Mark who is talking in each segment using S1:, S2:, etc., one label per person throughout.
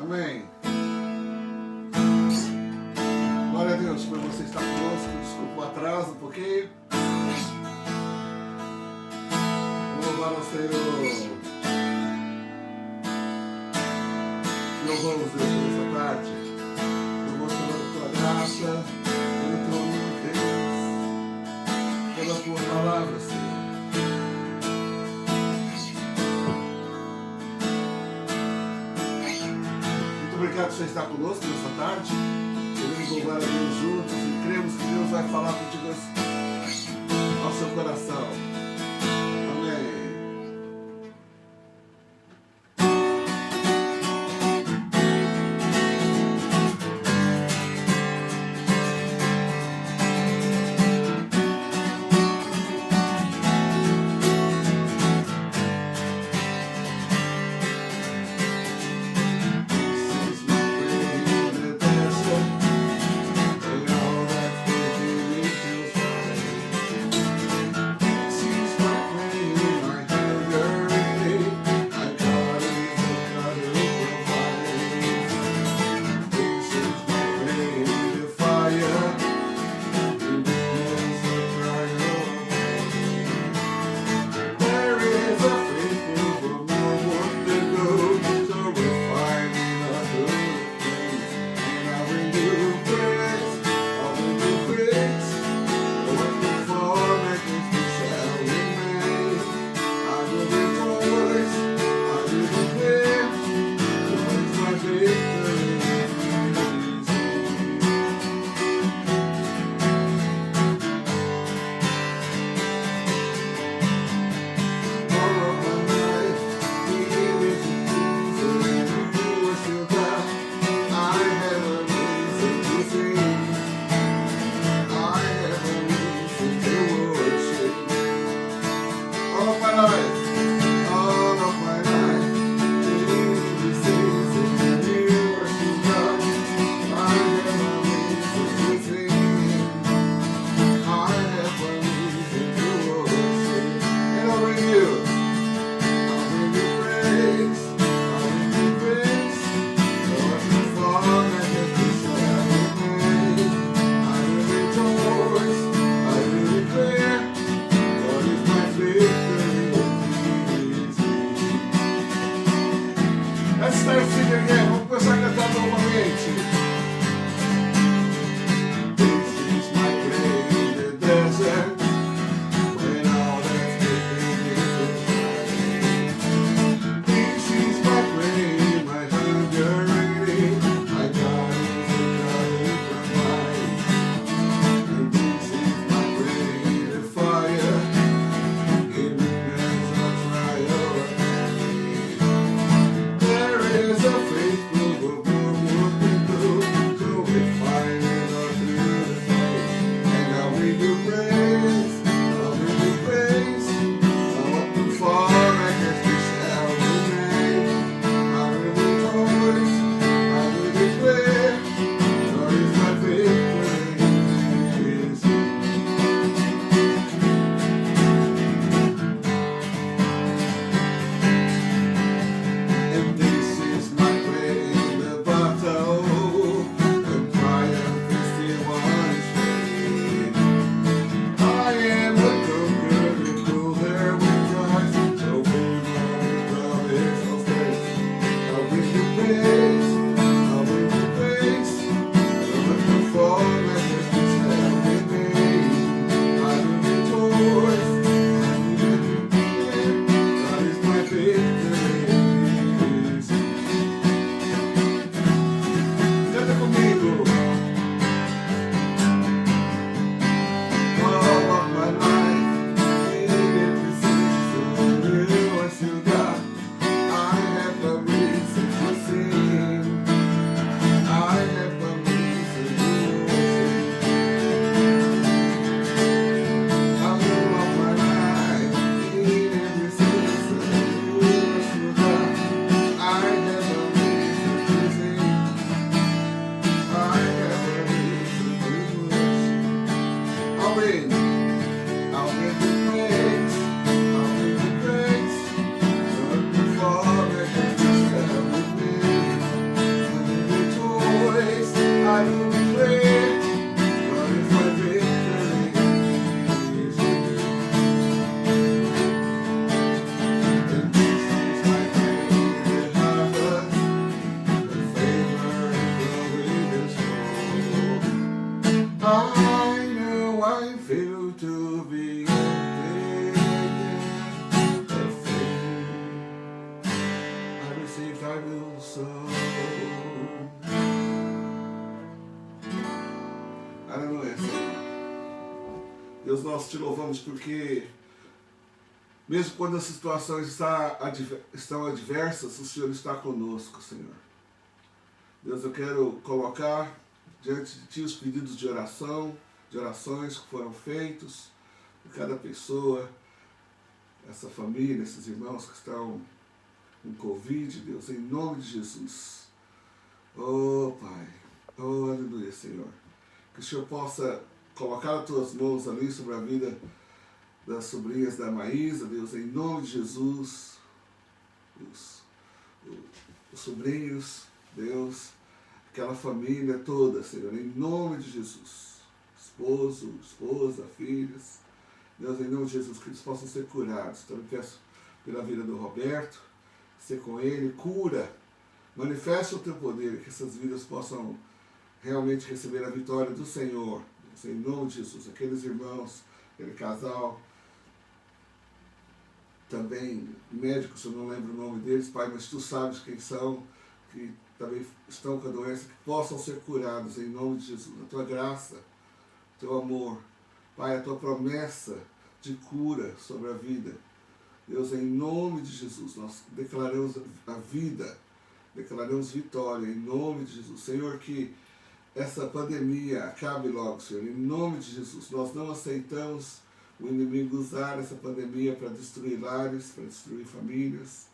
S1: Amém. Glória a Deus por você estar conosco. Desculpa o atraso um pouquinho. Vamos louvar ao Senhor. Louvamos Deus por essa tarde. Louvamos pela tua graça, pelo teu amor, Deus, pela tua palavra, Senhor. Obrigado por você estar conosco nessa tarde. Queremos louvar a Deus juntos e cremos que Deus vai falar contigo ao seu coração. Amém. Aleluia, Senhor. Deus, nós te louvamos porque, mesmo quando as situações estão adversas, o Senhor está conosco, Senhor. Deus, eu quero colocar diante de Ti os pedidos de oração, de orações que foram feitos por cada pessoa, essa família, esses irmãos que estão com Covid, Deus, em nome de Jesus. Oh, Pai, oh, aleluia, Senhor. Que o Senhor possa colocar as Tuas mãos ali sobre a vida das sobrinhas da Maísa, Deus, em nome de Jesus. Os sobrinhos, Deus, aquela família toda, Senhor, em nome de Jesus. Esposo, esposa, filhas, Deus, em nome de Jesus, que eles possam ser curados. Também peço pela vida do Roberto, ser com ele, cura, manifesta o Teu poder, que essas vidas possam realmente receber a vitória do Senhor, Deus, em nome de Jesus. Aqueles irmãos, aquele casal, também médicos, eu não lembro o nome deles, Pai, mas Tu sabes quem são, que também estão com a doença, que possam ser curados em nome de Jesus. A Tua graça, o Teu amor, Pai, a Tua promessa de cura sobre a vida. Deus, em nome de Jesus, nós declaramos a vida, declaramos vitória, em nome de Jesus. Senhor, que essa pandemia acabe logo, Senhor, em nome de Jesus. Nós não aceitamos o inimigo usar essa pandemia para destruir lares, para destruir famílias,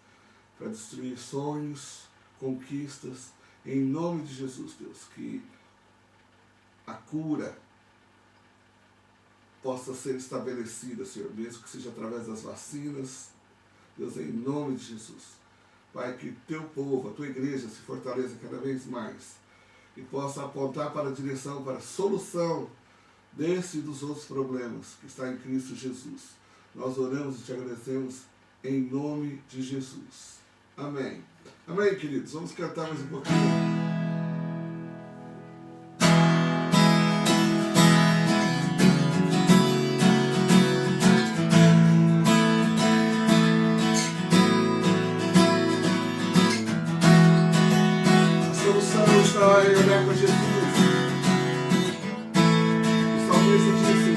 S1: para destruir sonhos, conquistas. Em nome de Jesus, Deus, que a cura possa ser estabelecida, Senhor, mesmo que seja através das vacinas. Deus, em nome de Jesus. Pai, que Teu povo, a Tua igreja se fortaleça cada vez mais e possa apontar para a direção, para a solução desse e dos outros problemas que está em Cristo Jesus. Nós oramos e Te agradecemos em nome de Jesus. Amém. Amém, queridos. Vamos cantar mais um pouquinho. Eu levo a Jesus. O salmista disse: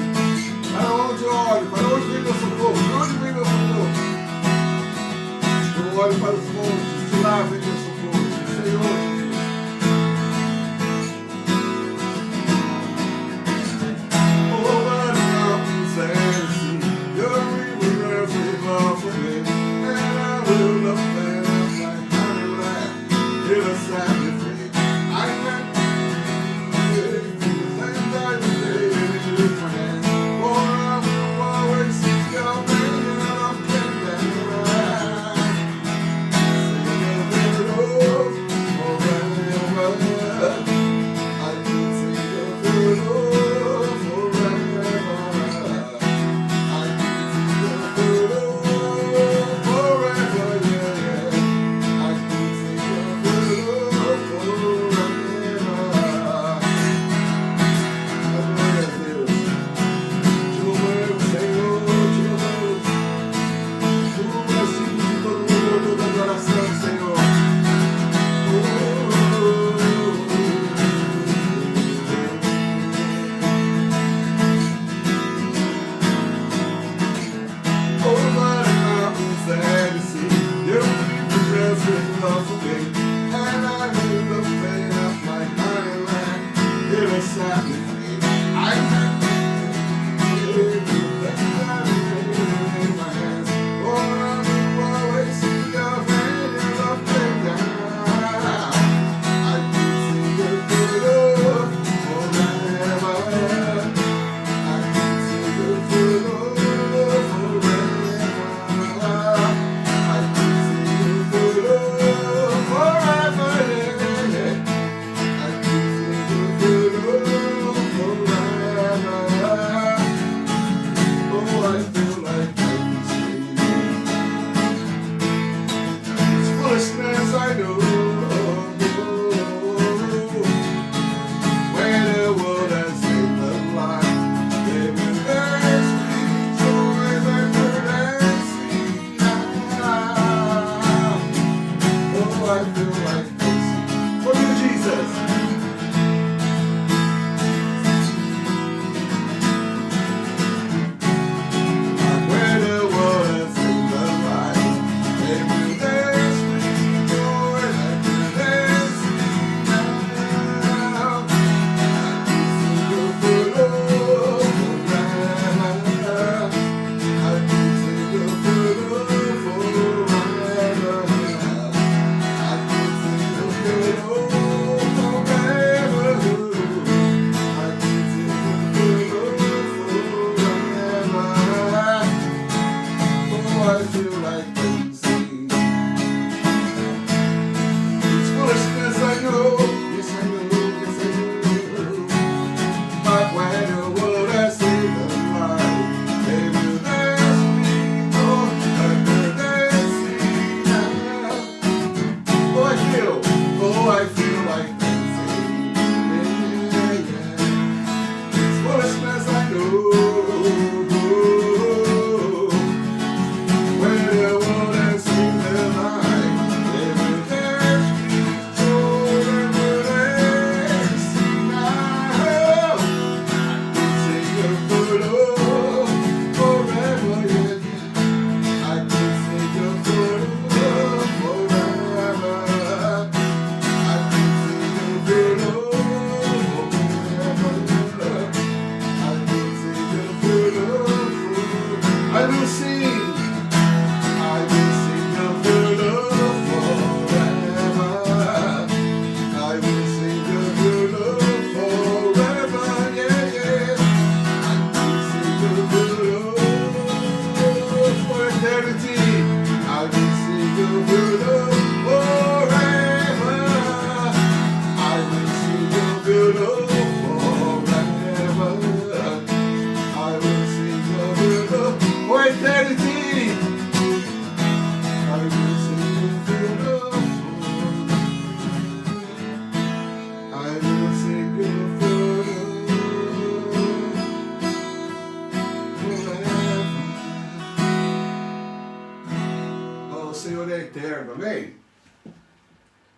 S1: para onde eu olho? Para onde vem meu socorro? De onde vem meu socorro? Eu olho para os montes, de lá vem meu socorro. Senhor Jesus. é eterno, amém?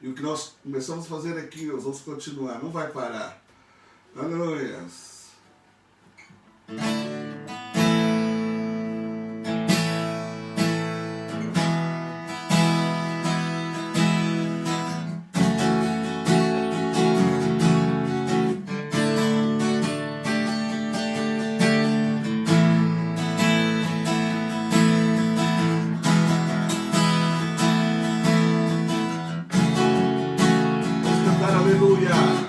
S1: E o que nós começamos a fazer aqui, nós vamos continuar, não vai parar. Aleluia. Aleluia!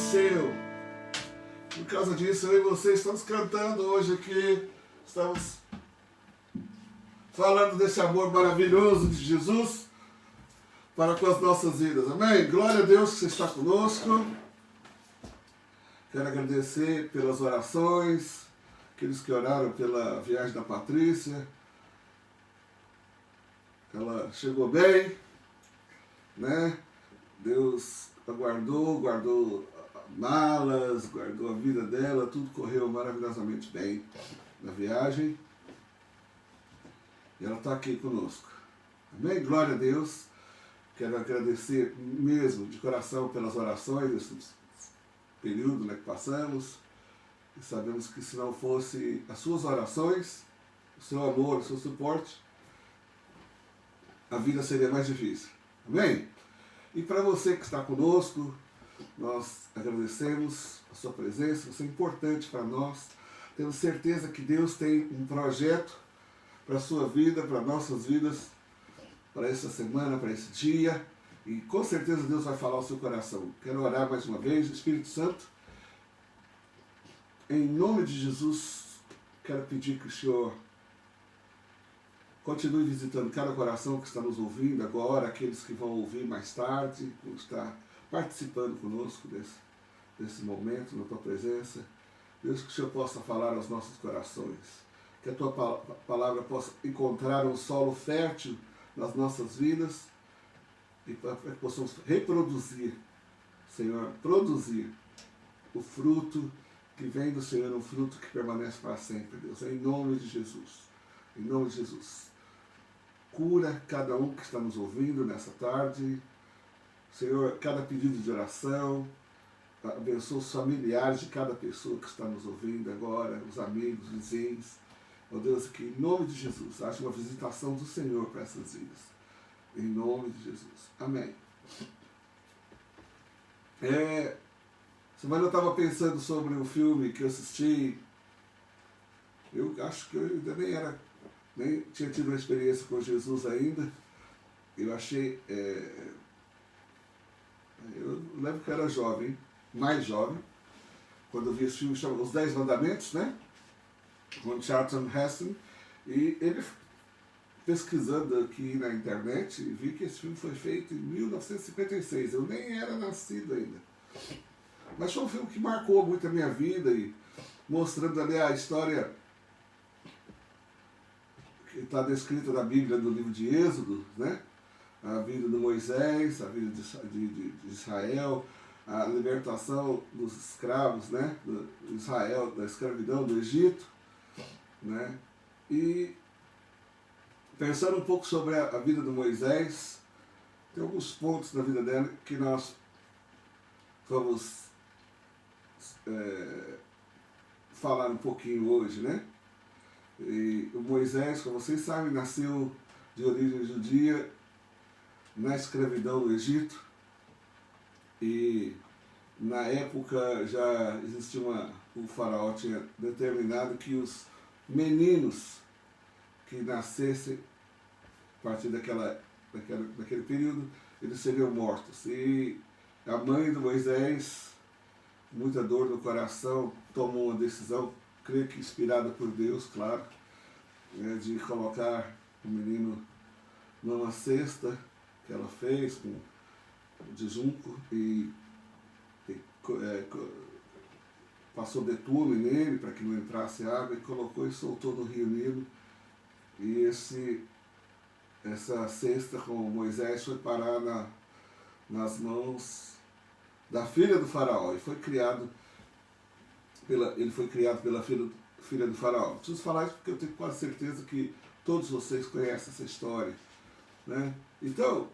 S1: seu. Por causa disso, eu e você estamos cantando hoje aqui, estamos falando desse amor maravilhoso de Jesus para com as nossas vidas. Amém? Glória a Deus que você está conosco. Quero agradecer pelas orações, aqueles que oraram pela viagem da Patrícia. Ela chegou bem, né? Deus guardou malas, guardou a vida dela, tudo correu maravilhosamente bem na viagem. E ela está aqui conosco. Amém? Glória a Deus. Quero agradecer mesmo de coração pelas orações desse período, né, que passamos. E sabemos que se não fosse as suas orações, o seu amor, o seu suporte, a vida seria mais difícil. Amém? E para você que está conosco, nós agradecemos a sua presença, você é importante para nós. Temos certeza que Deus tem um projeto para a sua vida, para nossas vidas, para essa semana, para esse dia. E com certeza Deus vai falar ao seu coração. Quero orar mais uma vez, Espírito Santo. Em nome de Jesus, quero pedir que o Senhor continue visitando cada coração que está nos ouvindo agora, aqueles que vão ouvir mais tarde, que está participando conosco desse momento, na tua presença. Deus, que o Senhor possa falar aos nossos corações, que a tua palavra possa encontrar um solo fértil nas nossas vidas e para que possamos reproduzir, Senhor, produzir o fruto que vem do Senhor, um fruto que permanece para sempre, Deus, em nome de Jesus. Em nome de Jesus. Cura cada um que está nos ouvindo nessa tarde. Senhor, cada pedido de oração. Abençoa os familiares de cada pessoa que está nos ouvindo agora, os amigos, os vizinhos. Ó Deus, que em nome de Jesus, haja uma visitação do Senhor para essas vidas. Em nome de Jesus. Amém. Semana eu estava pensando sobre um filme que eu assisti. Eu acho que eu ainda nem tinha tido uma experiência com Jesus ainda. Eu achei... eu lembro que eu era jovem, mais jovem, quando eu vi esse filme chamado Os 10 Mandamentos, né? Com Charlton Heston. E ele, pesquisando aqui na internet, vi que esse filme foi feito em 1956. Eu nem era nascido ainda. Mas foi um filme que marcou muito a minha vida, e mostrando ali a história que está descrita na Bíblia, do livro de Êxodo, né? A vida de Moisés, a vida de Israel, a libertação dos escravos, né? De Israel, da escravidão do Egito, né? E pensando um pouco sobre a vida de Moisés, tem alguns pontos na vida dela que nós vamos falar um pouquinho hoje, né? E o Moisés, como vocês sabem, nasceu de origem judia na escravidão do Egito, e na época já existia o faraó tinha determinado que os meninos que nascessem a partir daquele período, eles seriam mortos. E a mãe do Moisés, muita dor no coração, tomou uma decisão, creio que inspirada por Deus, claro, né, de colocar o menino numa cesta que ela fez de junco e passou betume nele para que não entrasse água, e colocou e soltou no rio Nilo. E essa cesta com Moisés foi parar nas mãos da filha do faraó, e ele foi criado pela filha do faraó. Preciso falar isso porque eu tenho quase certeza que todos vocês conhecem essa história, né? Então,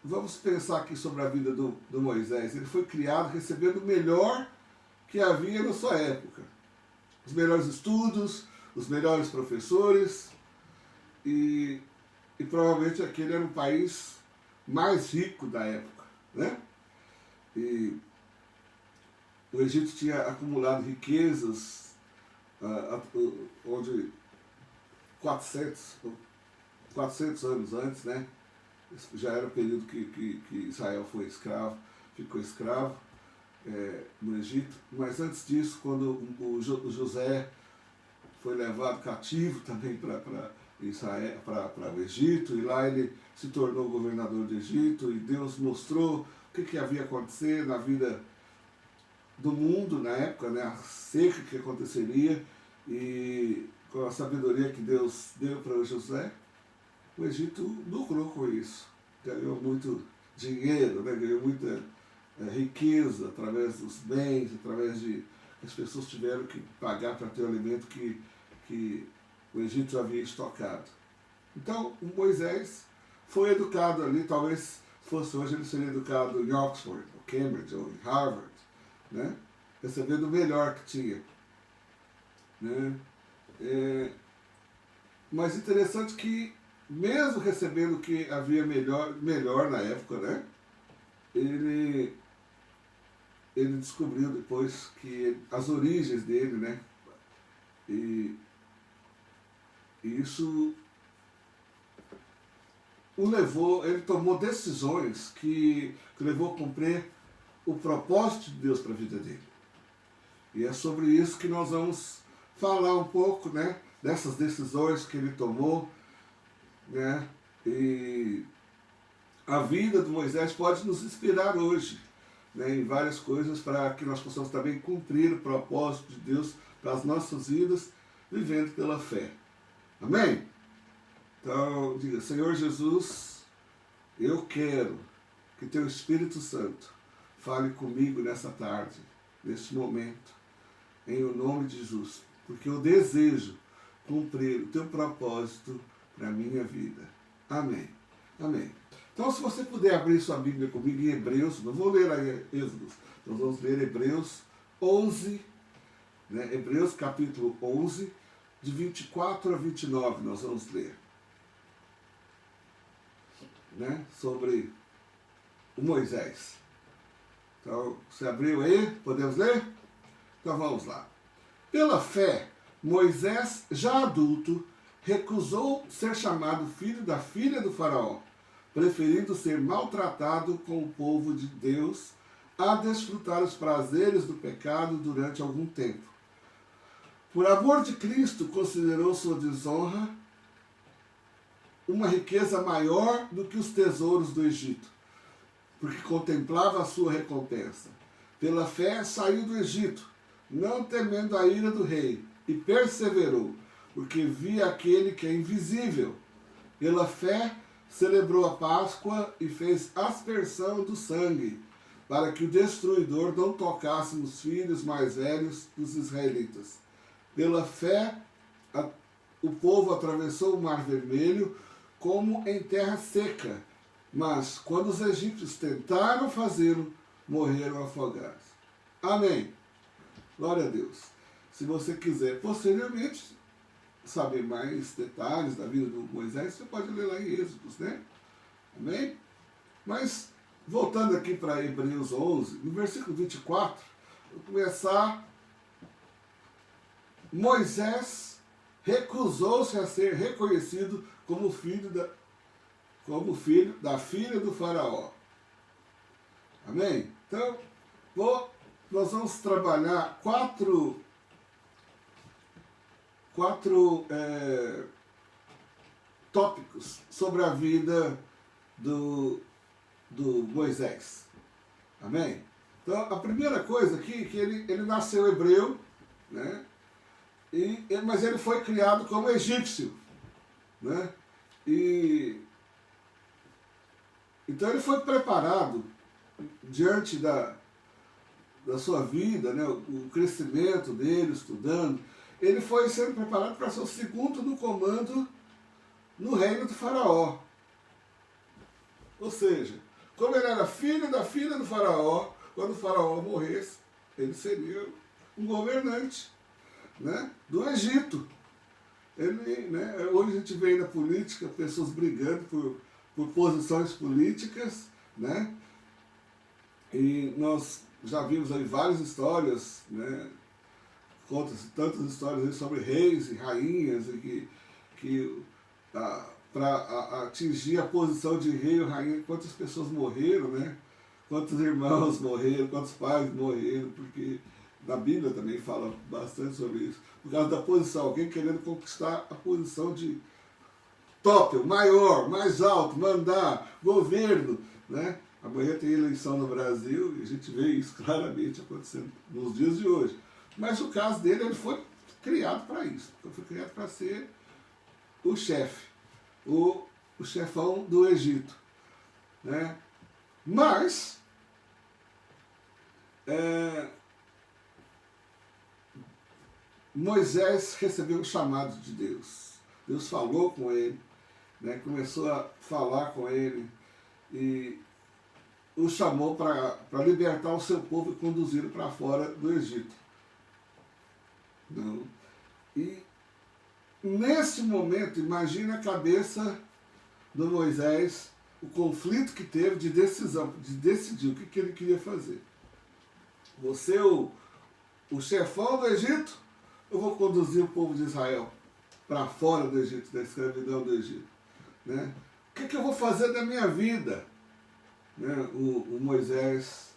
S1: vamos pensar aqui sobre a vida do Moisés. Ele foi criado recebendo o melhor que havia na sua época. Os melhores estudos, os melhores professores, e provavelmente aquele era o país mais rico da época, né? E o Egito tinha acumulado riquezas onde 400 anos antes, né? Já era o período que Israel ficou escravo. no Egito, mas antes disso, quando o José foi levado cativo também para Israel, para o Egito, e lá ele se tornou governador do Egito, e Deus mostrou o que havia acontecido na vida do mundo na época, né, a seca que aconteceria, e com a sabedoria que Deus deu para José, o Egito lucrou com isso, ganhou muito dinheiro, né, ganhou muita riqueza através dos bens, através de as pessoas tiveram que pagar para ter o alimento que o Egito havia estocado. Então, o Moisés foi educado ali, talvez se fosse hoje ele seria educado em Oxford, ou Cambridge, ou em Harvard, né? Recebendo o melhor que tinha. Né? Mas interessante que, mesmo recebendo o que havia melhor na época, né? Ele descobriu depois que as origens dele, né? E isso o levou, ele tomou decisões que levou a cumprir o propósito de Deus para a vida dele. E é sobre isso que nós vamos falar um pouco, né? Dessas decisões que ele tomou, né? E a vida de Moisés pode nos inspirar hoje, né, em várias coisas para que nós possamos também cumprir o propósito de Deus para as nossas vidas, vivendo pela fé. Amém? Então, diga, Senhor Jesus, eu quero que Teu Espírito Santo fale comigo nessa tarde, neste momento, em o nome de Jesus, porque eu desejo cumprir o Teu propósito para a minha vida. Amém. Amém. Então, se você puder abrir sua Bíblia comigo em Hebreus, não vou ler aí Êxodos, nós vamos ler Hebreus 11, né? Hebreus capítulo 11, de 24 a 29, nós vamos ler. Né? Sobre o Moisés. Então, você abriu aí? Podemos ler? Então vamos lá. Pela fé, Moisés, já adulto, recusou ser chamado filho da filha do faraó, preferindo ser maltratado com o povo de Deus a desfrutar os prazeres do pecado durante algum tempo. Por amor de Cristo, considerou sua desonra uma riqueza maior do que os tesouros do Egito, porque contemplava a sua recompensa. Pela fé, saiu do Egito, não temendo a ira do rei, e perseverou, porque via aquele que é invisível. Pela fé, celebrou a Páscoa e fez aspersão do sangue, para que o destruidor não tocasse nos filhos mais velhos dos israelitas. Pela fé, o povo atravessou o Mar Vermelho como em terra seca, mas quando os egípcios tentaram fazê-lo, morreram afogados. Amém. Glória a Deus. Se você quiser posteriormente saber mais detalhes da vida do Moisés, você pode ler lá em Êxodos, né? Amém? Mas, voltando aqui para Hebreus 11, no versículo 24, vou começar. Moisés recusou-se a ser reconhecido como filho da filha do faraó. Amém? Então, nós vamos trabalhar quatro tópicos sobre a vida do Moisés. Amém? Então, a primeira coisa aqui, que ele nasceu hebreu, né? Mas ele foi criado como egípcio, né? Então ele foi preparado diante da sua vida, né? O crescimento dele, estudando, ele foi sendo preparado para ser o segundo no comando no reino do faraó. Ou seja, como ele era filho da filha do faraó, quando o faraó morresse, ele seria um governante, né, do Egito. Hoje a gente vê na política pessoas brigando por posições políticas, né? E nós já vimos aí várias histórias, né? Conta-se tantas histórias aí sobre reis e rainhas e que para atingir a posição de rei ou rainha, quantas pessoas morreram, né? quantos irmãos morreram, quantos pais morreram, porque na Bíblia também fala bastante sobre isso, por causa da posição, alguém querendo conquistar a posição de top, o maior, mais alto, mandar, governo, né? Amanhã tem eleição no Brasil e a gente vê isso claramente acontecendo nos dias de hoje. Mas o caso dele, ele foi criado para isso. Ele foi criado para ser o chefe, o chefão do Egito, né? Mas Moisés recebeu um chamado de Deus. Deus falou com ele, né? Começou a falar com ele e o chamou para libertar o seu povo e conduzi-lo para fora do Egito. Não. E nesse momento, imagina a cabeça do Moisés, o conflito que teve de decisão, de decidir o que ele queria fazer. Você, o chefão do Egito, eu vou conduzir o povo de Israel para fora do Egito, da escravidão do Egito. Né? O que eu vou fazer da minha vida? Né? O Moisés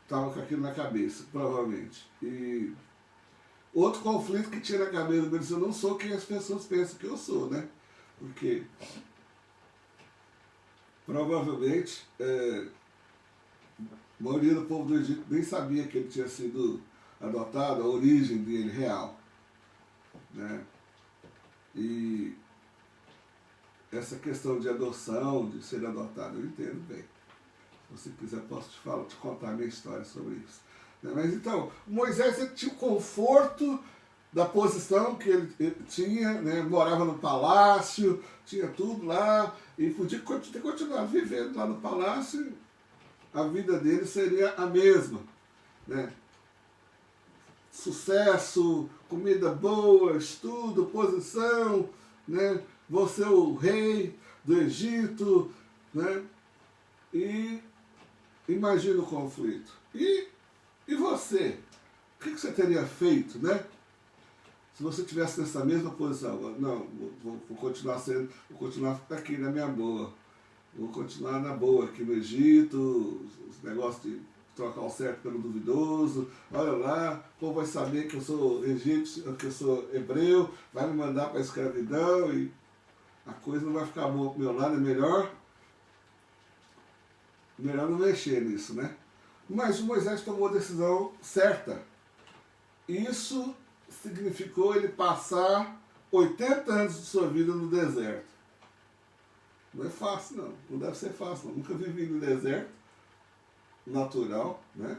S1: estava com aquilo na cabeça, provavelmente. E outro conflito que tinha na cabeça dele, eu não sou quem as pessoas pensam que eu sou, né? Porque provavelmente a maioria do povo do Egito nem sabia que ele tinha sido adotado, a origem dele real, né? E essa questão de adoção, de ser adotado, eu entendo bem. Se você quiser, posso te contar a minha história sobre isso. Mas então, Moisés ele tinha o conforto da posição que ele tinha, né? Morava no palácio, tinha tudo lá, e podia ter continuado vivendo lá no palácio, a vida dele seria a mesma. Né? Sucesso, comida boa, estudo, posição, né? Você é o rei do Egito, né? E imagina o conflito. E você? O que você teria feito, né? Se você estivesse nessa mesma posição? Não, vou continuar aqui na minha boa. Vou continuar na boa aqui no Egito, os negócios de trocar o certo pelo duvidoso. Olha lá, o povo vai saber que eu sou egípcio, que eu sou hebreu, vai me mandar para a escravidão e a coisa não vai ficar boa pro meu lado, é melhor não mexer nisso, né? Mas o Moisés tomou a decisão certa. Isso significou ele passar 80 anos de sua vida no deserto. Não é fácil, não. Não deve ser fácil, não. Nunca vivi no deserto natural, né?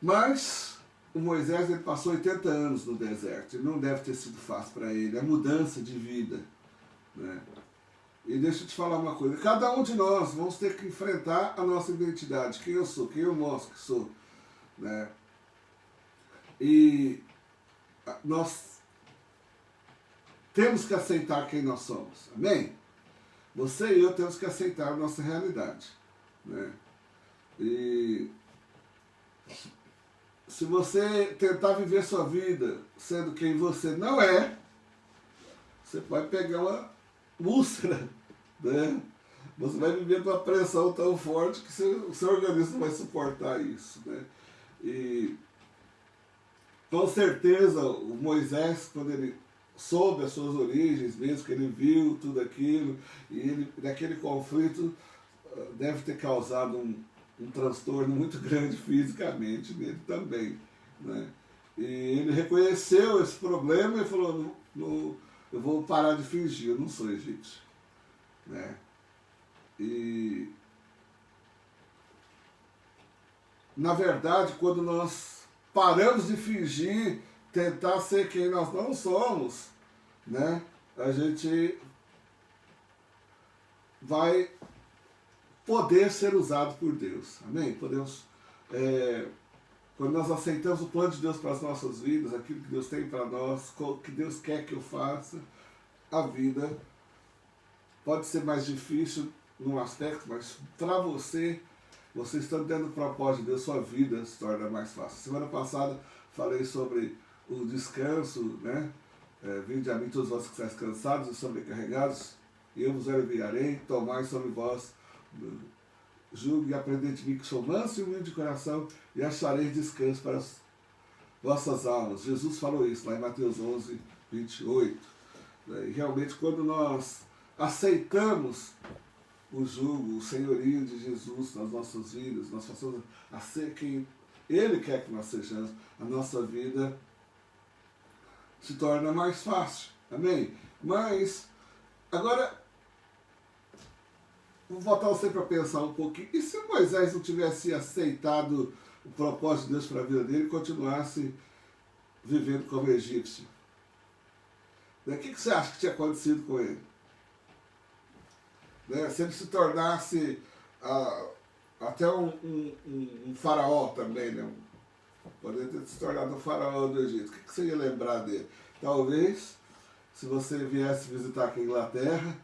S1: Mas o Moisés ele passou 80 anos no deserto. E não deve ter sido fácil para ele. É mudança de vida, né? E deixa eu te falar uma coisa. Cada um de nós vamos ter que enfrentar a nossa identidade. Quem eu sou, quem eu mostro que sou, né? E nós temos que aceitar quem nós somos. Amém? Você e eu temos que aceitar a nossa realidade, né? E se você tentar viver sua vida sendo quem você não é, você pode pegar uma úlcera, né? Você vai viver com uma pressão tão forte que o seu organismo não vai suportar isso, né? E com certeza o Moisés, quando ele soube as suas origens, mesmo que ele viu tudo aquilo, e ele, naquele conflito deve ter causado um transtorno muito grande fisicamente nele também, né? E ele reconheceu esse problema e falou, eu vou parar de fingir, eu não sou egípcio, né? E na verdade, quando nós paramos de fingir, tentar ser quem nós não somos, né? A gente vai poder ser usado por Deus. Amém? Podemos, quando nós aceitamos o plano de Deus para as nossas vidas, aquilo que Deus tem para nós, o que Deus quer que eu faça, a vida pode ser mais difícil num aspecto, mas para você estando dentro do propósito de Deus, sua vida se torna mais fácil. Semana passada falei sobre o descanso, né? Vinde a mim todos vós que estáis cansados e sobrecarregados, e eu vos aliviarei, tomai sobre vós julgue e aprendei de mim que sou manso e humilde de coração e achareis descanso para as vossas almas. Jesus falou isso lá em Mateus 11, 28. E realmente quando nós aceitamos o jugo, o senhorio de Jesus nas nossas vidas, nós passamos a ser quem Ele quer que nós sejamos, a nossa vida se torna mais fácil. Amém? Mas, agora, vou voltar você para pensar um pouquinho. E se Moisés não tivesse aceitado o propósito de Deus para a vida dele e continuasse vivendo como egípcio? O que você acha que tinha acontecido com ele? Se ele se tornasse até um faraó também, né? Poderia ter se tornado um faraó do Egito. O que você ia lembrar dele? Talvez, se você viesse visitar aqui a Inglaterra,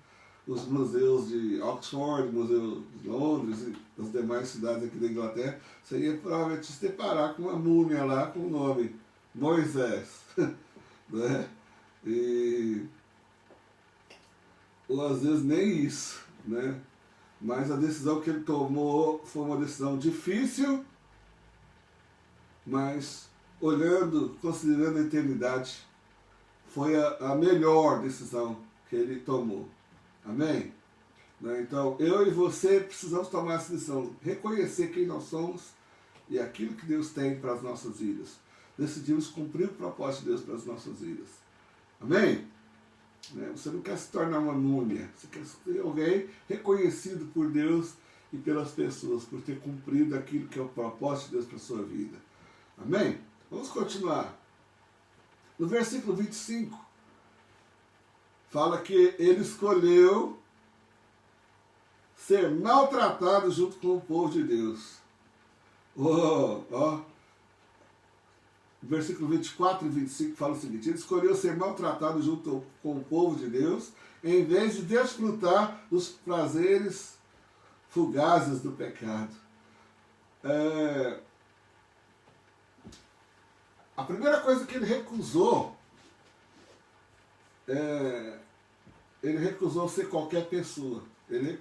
S1: os museus de Oxford, Museu de Londres e as demais cidades aqui da Inglaterra, você ia provavelmente se deparar com uma múmia lá com o nome Moisés. Né? Ou às vezes nem isso, né? Mas a decisão que ele tomou foi uma decisão difícil, mas olhando, considerando a eternidade, foi a melhor decisão que ele tomou. Amém? Então, eu e você precisamos tomar essa decisão, reconhecer quem nós somos e aquilo que Deus tem para as nossas vidas. Decidimos cumprir o propósito de Deus para as nossas vidas. Amém? Você não quer se tornar uma múmia, você quer ser alguém reconhecido por Deus e pelas pessoas, por ter cumprido aquilo que é o propósito de Deus para a sua vida. Amém? Vamos continuar. No versículo 25, fala que ele escolheu ser maltratado junto com o povo de Deus. Versículo 24 e 25 fala o seguinte: ele escolheu ser maltratado junto com o povo de Deus, em vez de desfrutar dos prazeres fugazes do pecado. A primeira coisa que ele recusou ser qualquer pessoa. Ele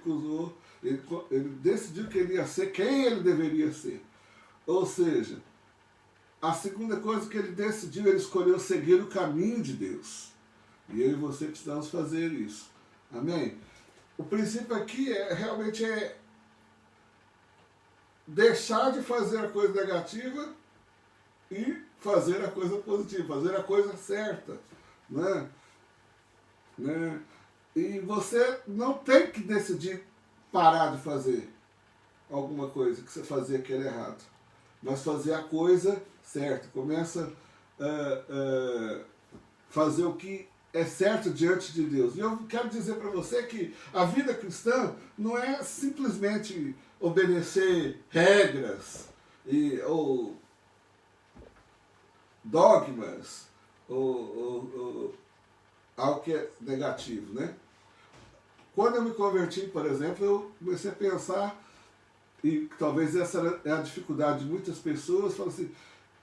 S1: decidiu que ele ia ser quem ele deveria ser. Ou seja, a segunda coisa que ele decidiu, ele escolheu seguir o caminho de Deus. E eu e você precisamos fazer isso. Amém? O princípio aqui realmente é deixar de fazer a coisa negativa e fazer a coisa positiva, fazer a coisa certa. Né? E você não tem que decidir parar de fazer alguma coisa que você fazia que era errado, mas fazer a coisa certa. Começa a fazer o que é certo diante de Deus. E eu quero dizer para você que a vida cristã não é simplesmente obedecer regras ou dogmas ou algo que é negativo, né? Quando eu me converti, por exemplo, eu comecei a pensar, e talvez essa é a dificuldade de muitas pessoas, falam assim,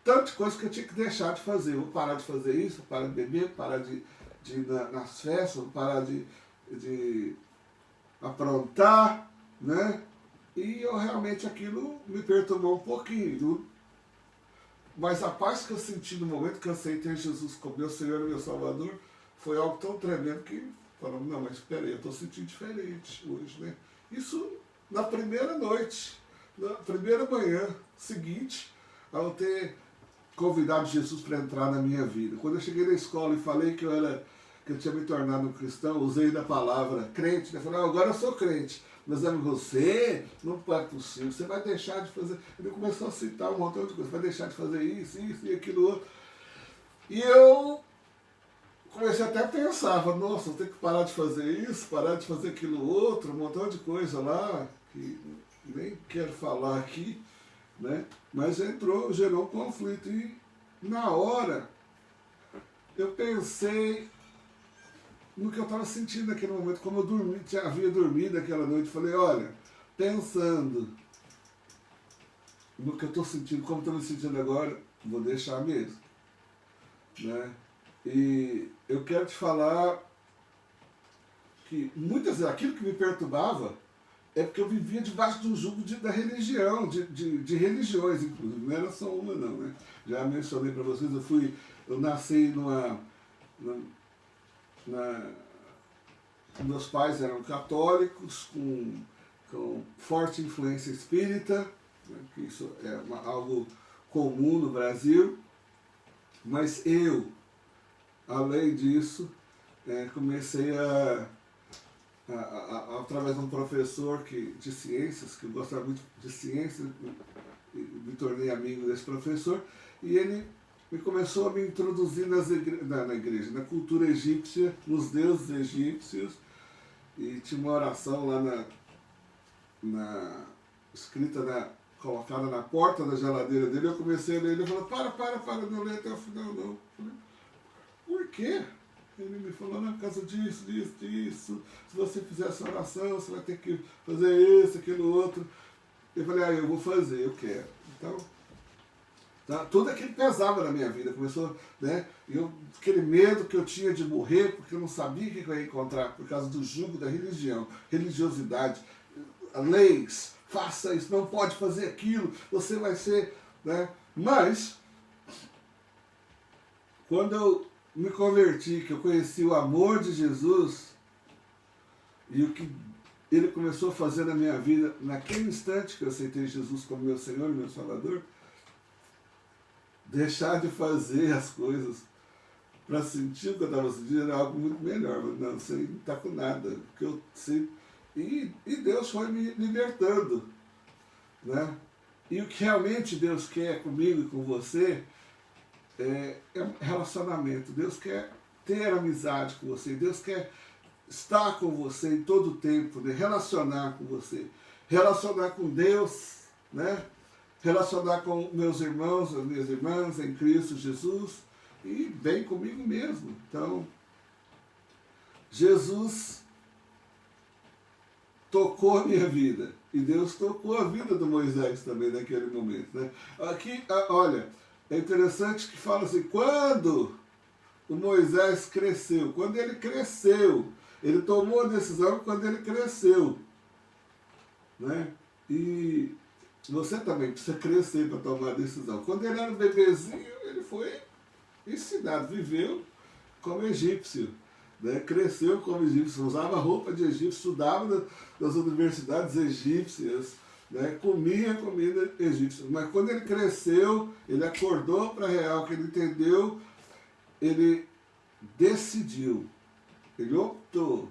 S1: tanta coisa que eu tinha que deixar de fazer. Vou parar de fazer isso, vou parar de beber, vou parar de ir nas festas, vou parar de aprontar, né? E realmente aquilo me perturbou um pouquinho. Mas a paz que eu senti no momento que eu aceitei Jesus como meu Senhor e meu Salvador foi algo tão tremendo que falando, não, mas espera aí, eu estou sentindo diferente hoje, né? Isso na primeira noite, na primeira manhã seguinte, ao ter convidado Jesus para entrar na minha vida. Quando eu cheguei na escola e falei que eu tinha me tornado um cristão, usei da palavra crente, né? Falei, agora eu sou crente. Mas você não pode possível, você vai deixar de fazer. Ele começou a citar um montão de coisas, vai deixar de fazer isso e aquilo outro. E eu comecei até a pensar, nossa, eu tenho que parar de fazer isso, parar de fazer aquilo outro, um montão de coisa lá, que nem quero falar aqui, né? Mas gerou um conflito. E na hora eu pensei no que eu estava sentindo naquele momento, como eu havia dormido aquela noite. Falei, olha, pensando no que eu estou sentindo, como estou me sentindo agora, vou deixar mesmo. Né? E eu quero te falar que muitas vezes aquilo que me perturbava, é porque eu vivia debaixo do jugo da religião, de religiões, inclusive. Não era só uma, não, né? Já mencionei para vocês, eu nasci meus pais eram católicos, com forte influência espírita, né, que isso é algo comum no Brasil, mas eu, além disso, comecei através de um professor de ciências, que eu gostava muito de ciências, me tornei amigo desse professor, e ele começou a me introduzir na igreja, na cultura egípcia, nos deuses egípcios, e tinha uma oração lá colocada na porta da geladeira dele. Eu comecei a ler, ele falou, para, não lê até o final, não. Eu falei, por quê? Ele me falou, na casa disso, se você fizer essa oração, você vai ter que fazer isso, aquilo, outro. Eu falei, eu vou fazer, eu quero. Então, tudo aquilo pesava na minha vida, começou, né? Aquele medo que eu tinha de morrer, porque eu não sabia o que eu ia encontrar, por causa do jugo da religião, religiosidade, leis, faça isso, não pode fazer aquilo, você vai ser, né? Mas, quando eu me converti, que eu conheci o amor de Jesus, e o que ele começou a fazer na minha vida, naquele instante que eu aceitei Jesus como meu Senhor e meu Salvador, deixar de fazer as coisas para sentir o que eu estava sentindo era algo muito melhor. Mas não, você não está com nada. Porque eu sei. E Deus foi me libertando. Né? E o que realmente Deus quer comigo e com você é relacionamento. Deus quer ter amizade com você. Deus quer estar com você em todo o tempo, né? Relacionar com você. Relacionar com Deus, né? Relacionar com meus irmãos, as minhas irmãs em Cristo Jesus e bem comigo mesmo. Então, Jesus tocou a minha vida e Deus tocou a vida do Moisés também naquele momento, né? Aqui, olha, é interessante que fala assim, quando o Moisés cresceu, quando ele cresceu, ele tomou a decisão quando ele cresceu, né? E você também precisa crescer para tomar a decisão. Quando ele era um bebezinho, ele foi ensinado, viveu como egípcio, né? Cresceu como egípcio, usava roupa de egípcio, estudava nas universidades egípcias, né? Comia comida egípcia. Mas quando ele cresceu, ele acordou para a real, que ele entendeu, ele decidiu, ele optou,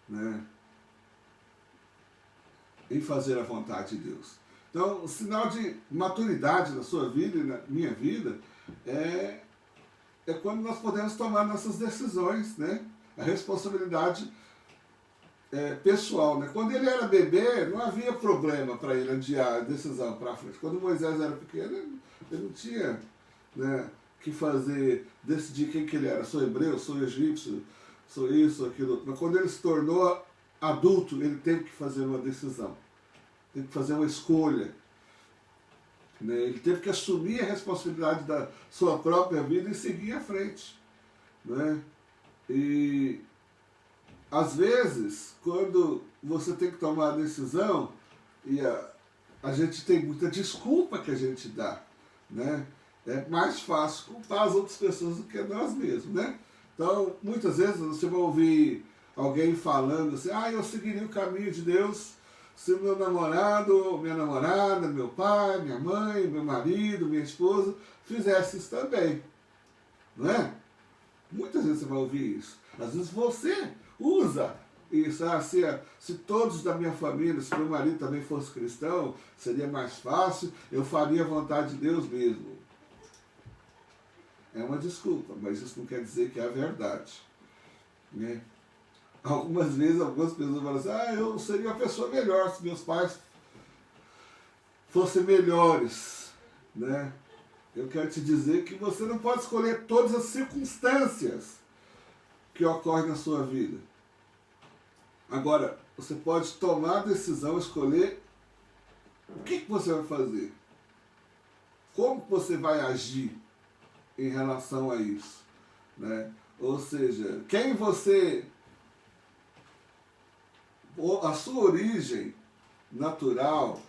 S1: né, em fazer a vontade de Deus. Então, o sinal de maturidade na sua vida e na minha vida é quando nós podemos tomar nossas decisões, né? A responsabilidade pessoal, né? Quando ele era bebê, não havia problema para ele adiar a decisão para frente. Quando Moisés era pequeno, ele não tinha, né, que fazer, decidir quem que ele era. Sou hebreu, sou egípcio, sou isso, sou aquilo. Mas quando ele se tornou adulto, ele teve que fazer uma decisão. Teve que fazer uma escolha. Né? Ele teve que assumir a responsabilidade da sua própria vida e seguir à frente. Né? E às vezes, quando você tem que tomar a decisão, e a gente tem muita desculpa que a gente dá, né? É mais fácil culpar as outras pessoas do que nós mesmos, né? Então, muitas vezes você vai ouvir alguém falando assim, eu seguiria o caminho de Deus se meu namorado, minha namorada, meu pai, minha mãe, meu marido, minha esposa fizesse isso também, não é? Muitas vezes você vai ouvir isso. Às vezes você usa isso, se todos da minha família, se meu marido também fosse cristão, seria mais fácil, eu faria a vontade de Deus mesmo. É uma desculpa, mas isso não quer dizer que é a verdade. Né? Algumas vezes, algumas pessoas falam assim, eu seria uma pessoa melhor se meus pais fossem melhores. Né? Eu quero te dizer que você não pode escolher todas as circunstâncias que ocorrem na sua vida. Agora, você pode tomar a decisão, escolher o que você vai fazer. Como você vai agir em relação a isso. Né? Ou seja, quem você a sua origem natural,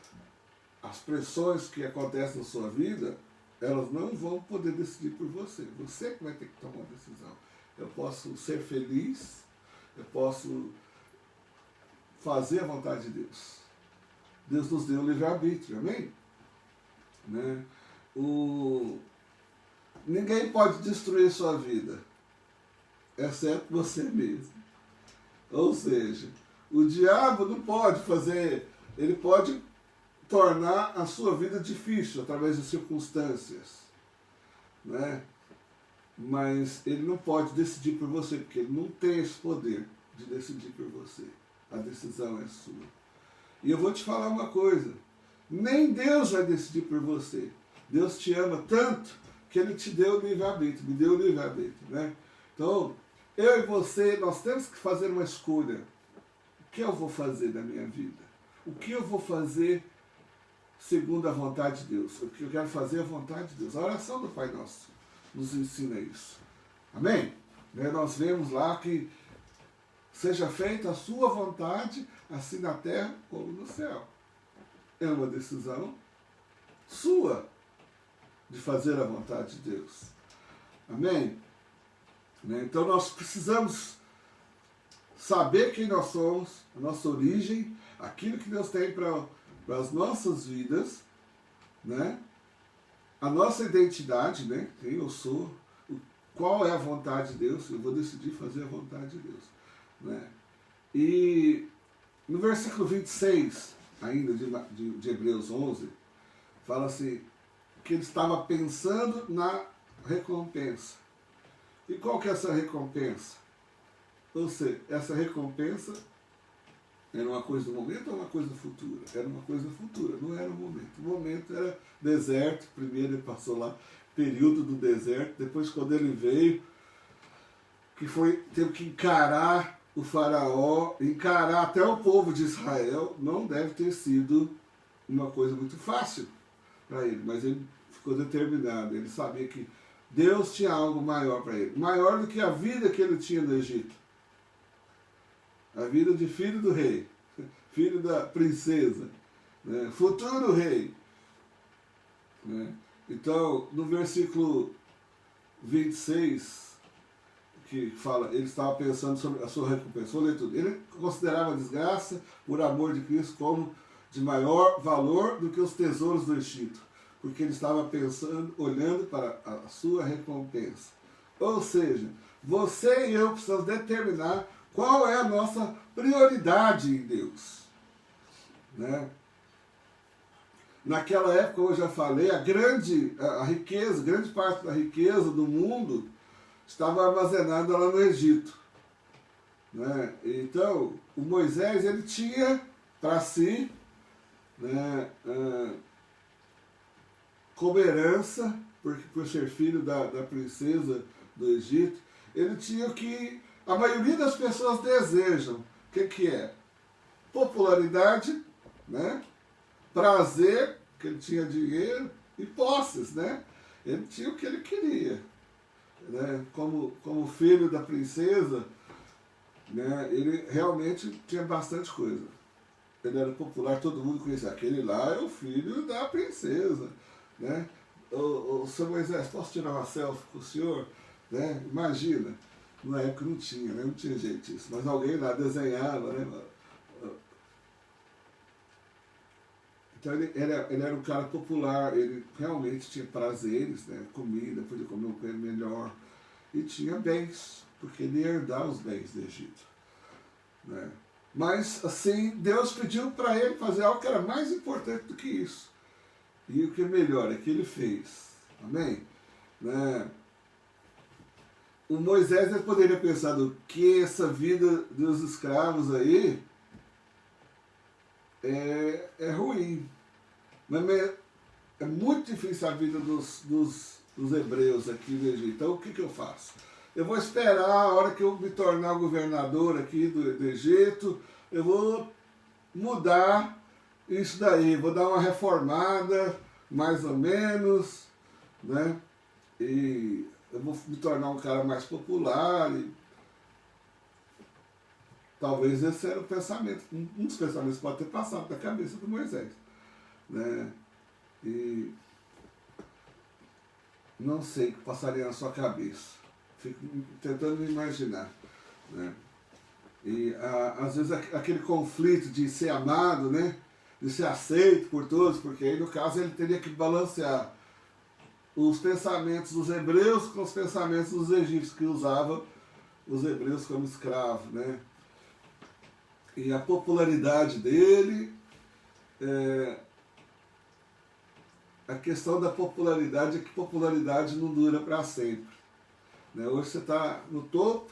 S1: as pressões que acontecem na sua vida, elas não vão poder decidir por você. Você que vai ter que tomar uma decisão. Eu posso ser feliz, eu posso fazer a vontade de Deus. Deus nos deu o livre-arbítrio, amém? Né? Ninguém pode destruir sua vida, exceto você mesmo. Ou seja, o diabo não pode fazer, ele pode tornar a sua vida difícil através de circunstâncias, né? Mas ele não pode decidir por você, porque ele não tem esse poder de decidir por você. A decisão é sua. E eu vou te falar uma coisa, nem Deus vai decidir por você. Deus te ama tanto que ele te deu o livre-arbítrio, me deu o livre-arbítrio, né? Então, eu e você, nós temos que fazer uma escolha. O que eu vou fazer da minha vida? O que eu vou fazer segundo a vontade de Deus? O que eu quero fazer é a vontade de Deus. A oração do Pai Nosso nos ensina isso. Amém? Nós vemos lá que seja feita a sua vontade, assim na terra como no céu. É uma decisão sua de fazer a vontade de Deus. Amém? Então nós precisamos saber quem nós somos, a nossa origem, aquilo que Deus tem para as nossas vidas, né? A nossa identidade, né? Quem eu sou, qual é a vontade de Deus, eu vou decidir fazer a vontade de Deus. Né? E no versículo 26, ainda de Hebreus 11, fala assim, que ele estava pensando na recompensa. E qual que é essa recompensa? Ou seja, essa recompensa era uma coisa do momento ou uma coisa do futuro? Era uma coisa futura, não era o momento. O momento era deserto, primeiro ele passou lá, período do deserto, depois quando ele veio, teve que encarar o faraó, encarar até o povo de Israel, não deve ter sido uma coisa muito fácil para ele, mas ele ficou determinado, ele sabia que Deus tinha algo maior para ele, maior do que a vida que ele tinha no Egito. A vida de filho do rei, filho da princesa, né? Futuro rei. Né? Então, no versículo 26, que fala, ele estava pensando sobre a sua recompensa. Vou ler tudo. Ele considerava a desgraça, por amor de Cristo, como de maior valor do que os tesouros do Egito, porque ele estava pensando, olhando para a sua recompensa. Ou seja, você e eu precisamos determinar qual é a nossa prioridade em Deus. Né? Naquela época, como eu já falei, a riqueza, grande parte da riqueza do mundo estava armazenada lá no Egito. Né? Então, o Moisés, ele tinha para si, né, como herança, por ser filho da princesa do Egito, ele tinha o que a maioria das pessoas desejam. O que é? Popularidade, né? Prazer, que ele tinha dinheiro, e posses, né? Ele tinha o que ele queria. Né? Como filho da princesa, né? Ele realmente tinha bastante coisa. Ele era popular, todo mundo conhecia. Aquele lá é o filho da princesa. Né? O senhor Moisés, posso tirar uma selfie com o senhor? Né? Imagina, na época não tinha, né? Não tinha jeito disso, mas alguém lá desenhava, né? Então ele era um cara popular, ele realmente tinha prazeres, né? Comida, podia comer um coisa melhor, e tinha bens, porque ele ia herdar os bens do Egito. Né? Mas assim, Deus pediu para ele fazer algo que era mais importante do que isso. E o que é melhor é que ele fez. Amém? Né? O Moisés, ele poderia pensar do que essa vida dos escravos aí é ruim. Mas é muito difícil a vida dos hebreus aqui no Egito. Então o que eu faço? Eu vou esperar a hora que eu me tornar governador aqui do Egito, eu vou mudar isso daí, vou dar uma reformada, mais ou menos, né? E eu vou me tornar um cara mais popular. talvez esse era o pensamento, um dos pensamentos que pode ter passado da cabeça do Moisés. Né? E não sei o que passaria na sua cabeça. Fico tentando me imaginar. Né? E às vezes aquele conflito de ser amado, né? De ser aceito por todos, porque aí no caso ele teria que balancear os pensamentos dos hebreus com os pensamentos dos egípcios, que usavam os hebreus como escravos. Né? E a popularidade dele, a questão da popularidade é que popularidade não dura para sempre. Né? Hoje você está no topo,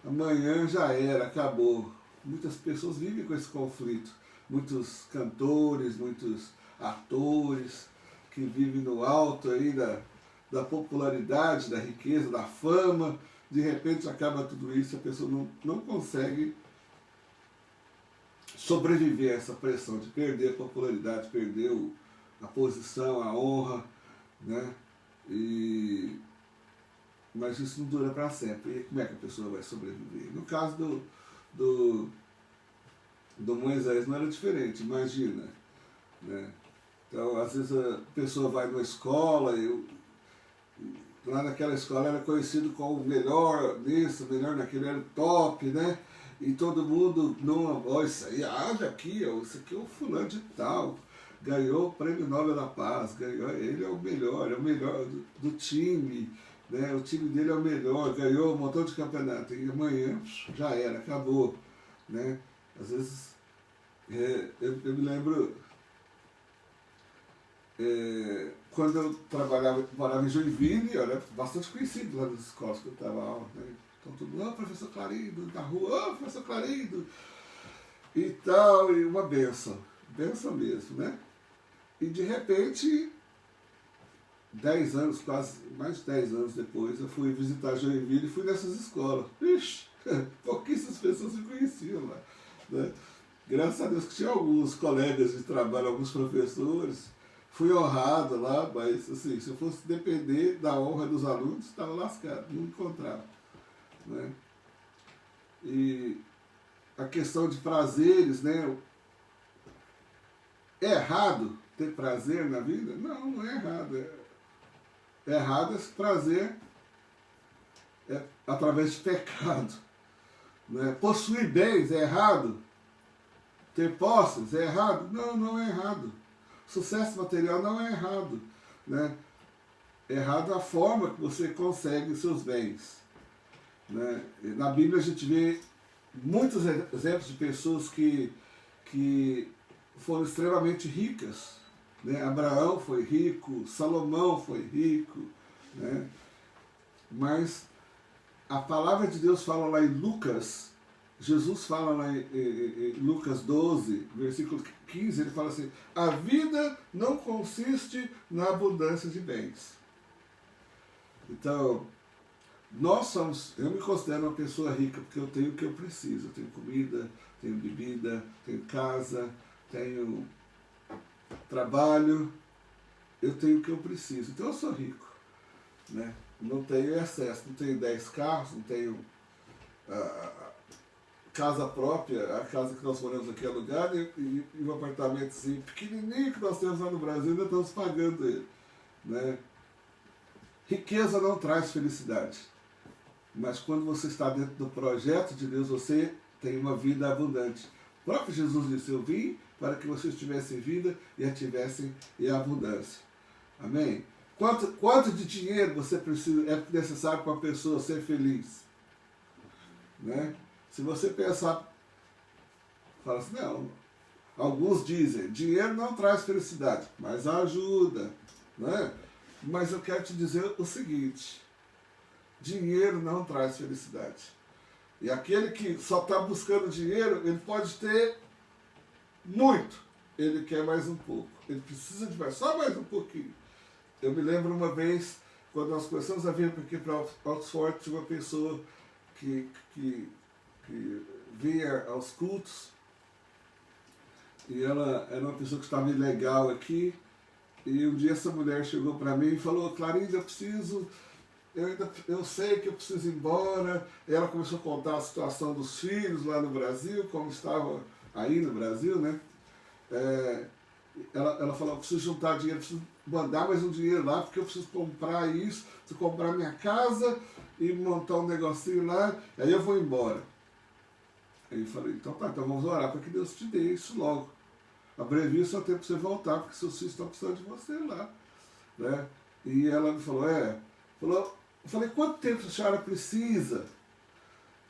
S1: amanhã já era, acabou. Muitas pessoas vivem com esse conflito. Muitos cantores, muitos atores que vivem no alto aí da popularidade, da riqueza, da fama. De repente acaba tudo isso e a pessoa não consegue sobreviver a essa pressão de perder a popularidade, perder a posição, a honra, né? Mas isso não dura para sempre. E como é que a pessoa vai sobreviver? No caso do Moisés não era diferente, imagina. Né? Então, às vezes a pessoa vai numa escola, lá naquela escola era conhecido como o melhor nisso, o melhor naquilo, era o top, né? E todo mundo, isso aí, olha aqui, isso aqui é o fulano de tal, ganhou o Prêmio Nobel da Paz, ele é o melhor do time, né? O time dele é o melhor, ganhou um montão de campeonato, e amanhã já era, acabou. Né? Às vezes, eu me lembro, quando eu morava em Joinville, eu era bastante conhecido lá nas escolas que eu estava aula, né? Então todo mundo, professor Clarindo, na rua, professor Clarindo, e tal, e uma benção mesmo, né? E de repente, 10 anos, quase mais de 10 anos depois, eu fui visitar Joinville e fui nessas escolas. Ixi, pouquíssimas pessoas me conheciam lá. Né? Graças a Deus que tinha alguns colegas de trabalho, alguns professores. Fui honrado lá, mas assim, se eu fosse depender da honra dos alunos, estava lascado, não encontrava. Né? E a questão de prazeres, né? É errado ter prazer na vida? Não é errado. É errado esse prazer através de pecado. Né? Possuir bens é errado? Ter posses é errado? Não é errado. Sucesso material não é errado. Né? É errado a forma que você consegue os seus bens. Né? Na Bíblia a gente vê muitos exemplos de pessoas que foram extremamente ricas. Né? Abraão foi rico, Salomão foi rico. Né? Mas a palavra de Deus fala lá em Lucas, Jesus fala lá em Lucas 12, versículo 15, ele fala assim: a vida não consiste na abundância de bens. Então, eu me considero uma pessoa rica porque eu tenho o que eu preciso. Eu tenho comida, tenho bebida, tenho casa, tenho trabalho, eu tenho o que eu preciso. Então eu sou rico. Né? Não tenho excesso, não tenho 10 carros, não tenho casa própria, a casa que nós moramos aqui é alugada e um apartamento assim, pequenininho que nós temos lá no Brasil, ainda estamos pagando ele. Né? Riqueza não traz felicidade, mas quando você está dentro do projeto de Deus, você tem uma vida abundante. O próprio Jesus disse: eu vim para que vocês tivessem vida e a tivessem em abundância. Amém? Quanto de dinheiro você precisa, é necessário para uma pessoa ser feliz? Né? Se você pensar, fala assim, não, alguns dizem, dinheiro não traz felicidade, mas ajuda. Né? Mas eu quero te dizer o seguinte, dinheiro não traz felicidade. E aquele que só está buscando dinheiro, ele pode ter muito, ele quer mais um pouco, ele precisa de mais, só mais um pouquinho. Eu me lembro uma vez, quando nós começamos a vir aqui para Oxford, tinha uma pessoa que vinha aos cultos, e ela era uma pessoa que estava ilegal aqui, e um dia essa mulher chegou para mim e falou: Clarice, eu preciso eu sei que eu preciso ir embora. E ela começou a contar a situação dos filhos lá no Brasil, como estava aí no Brasil, né? Ela falou, eu preciso juntar dinheiro, preciso mandar mais um dinheiro lá, porque eu preciso comprar isso, preciso comprar minha casa e montar um negocinho lá, aí eu vou embora. Aí eu falei, então tá, então vamos orar para que Deus te dê isso logo. Abrevia o seu tempo para você voltar, porque seus filhos estão precisando de você lá. Né? E ela me falou, eu falei, quanto tempo a senhora precisa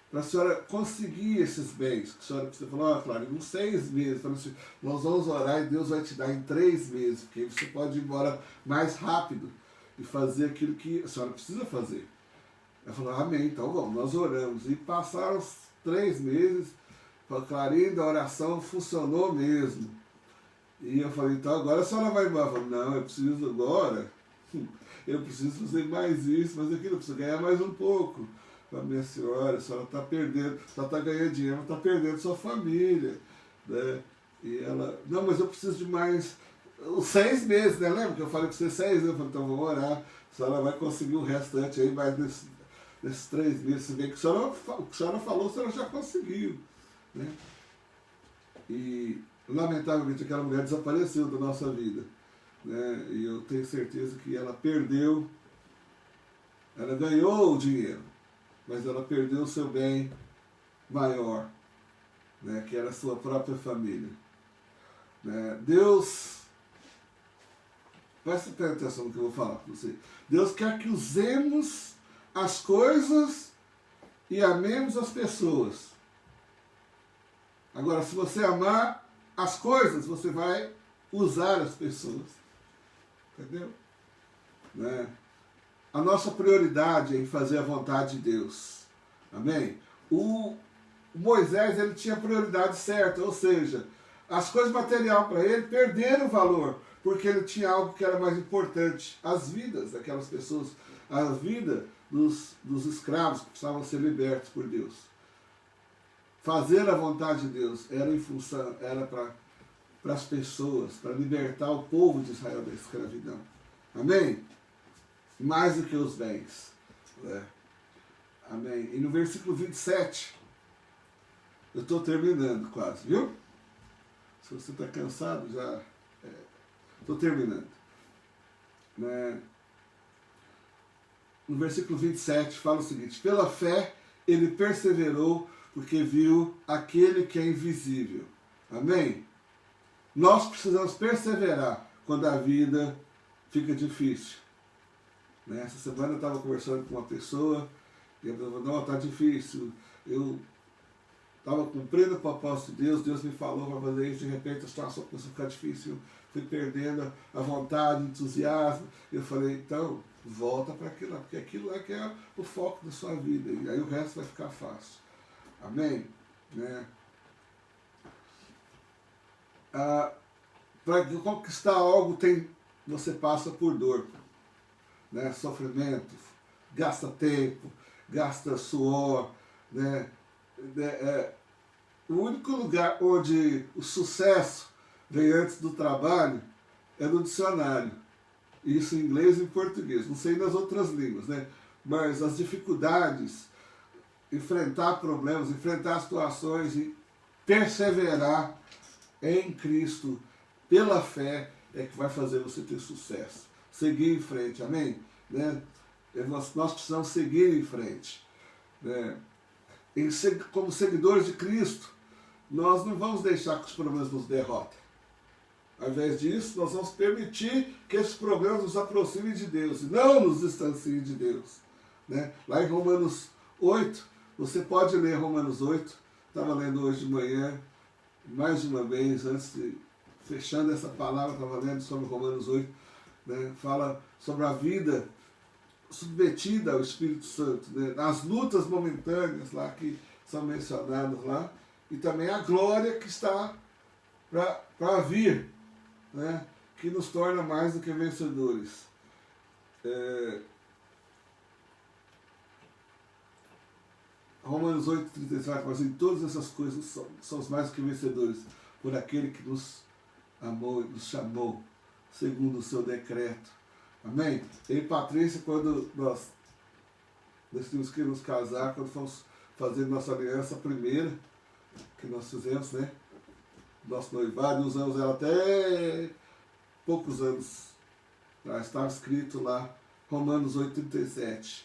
S1: para a senhora conseguir esses bens? A senhora precisa falar, Flávio, uns 6 meses. Eu falei assim, nós vamos orar e Deus vai te dar em 3 meses, porque aí você pode ir embora mais rápido e fazer aquilo que a senhora precisa fazer. Ela falou, amém, então vamos, nós oramos. E passaram os 3 meses, a clarinha da oração funcionou mesmo. E eu falei, então agora a senhora vai embora. Ela falou, não, eu preciso agora, eu preciso fazer mais isso, mas aquilo, eu preciso ganhar mais um pouco. Para minha senhora, a senhora está perdendo, a senhora está ganhando dinheiro, mas está perdendo sua família. Né? E ela, não, mas eu preciso de mais, os 6 meses, né? Lembra que eu falei para você 6 meses? Eu falei, então vamos orar, a senhora vai conseguir o restante aí, mais nesses 3 meses. Se bem que o que a senhora falou, a senhora já conseguiu. Né? E, lamentavelmente, aquela mulher desapareceu da nossa vida. Né? E eu tenho certeza que ela perdeu, ela ganhou o dinheiro, mas ela perdeu o seu bem maior, né, que era a sua própria família. Né? Deus, presta atenção no que eu vou falar para você. Deus quer que usemos as coisas e amemos as pessoas. Agora, se você amar as coisas, você vai usar as pessoas. Entendeu? Né? A nossa prioridade é em fazer a vontade de Deus. Amém? O Moisés, ele tinha a prioridade certa, ou seja, as coisas materiais para ele perderam valor, porque ele tinha algo que era mais importante, as vidas daquelas pessoas, a vida dos escravos que precisavam ser libertos por Deus. Fazer a vontade de Deus era em função, era para as pessoas, para libertar o povo de Israel da escravidão. Amém? Mais do que os bens. Né? Amém. E no versículo 27, eu estou terminando quase, viu? Se você está cansado, já estou terminando. Né? No versículo 27 fala o seguinte: pela fé ele perseverou porque viu aquele que é invisível. Amém? Nós precisamos perseverar quando a vida fica difícil. Né? Essa semana eu estava conversando com uma pessoa e ela falou, não, está difícil. Eu estava cumprindo o propósito de Deus, Deus me falou para fazer isso, de repente a situação começou a ficar difícil, fui perdendo a vontade, o entusiasmo. Eu falei, então, volta para aquilo lá, porque aquilo lá que é o foco da sua vida, e aí o resto vai ficar fácil. Amém? Né? Para conquistar algo, você passa por dor, né? Sofrimento, gasta tempo, gasta suor. Né? O único lugar onde o sucesso vem antes do trabalho é no dicionário. Isso em inglês e em português, não sei nas outras línguas, né? Mas as dificuldades, enfrentar problemas, enfrentar situações e perseverar em Cristo, pela fé, é que vai fazer você ter sucesso. Seguir em frente, amém? Né? Nós precisamos seguir em frente. Né? Como seguidores de Cristo, nós não vamos deixar que os problemas nos derrotem. Ao invés disso, nós vamos permitir que esses problemas nos aproximem de Deus e não nos distanciem de Deus. Né? Lá em Romanos 8, você pode ler Romanos 8, estava lendo hoje de manhã, mais de uma vez, fechando essa palavra, estava lendo sobre Romanos 8, né? Fala sobre a vida submetida ao Espírito Santo, né? As lutas momentâneas lá que são mencionadas lá, e também a glória que está para vir, né? Que nos torna mais do que vencedores. Romanos 8,37 fala assim, todas essas coisas são mais do que vencedores por aquele que nos amou e nos chamou segundo o seu decreto. Amém? Eu e Patrícia, quando nós decidimos que nos casar quando fomos fazer nossa aliança primeira, que nós fizemos, né? Nosso noivado, usamos ela até poucos anos. Estava escrito lá, Romanos 8,37.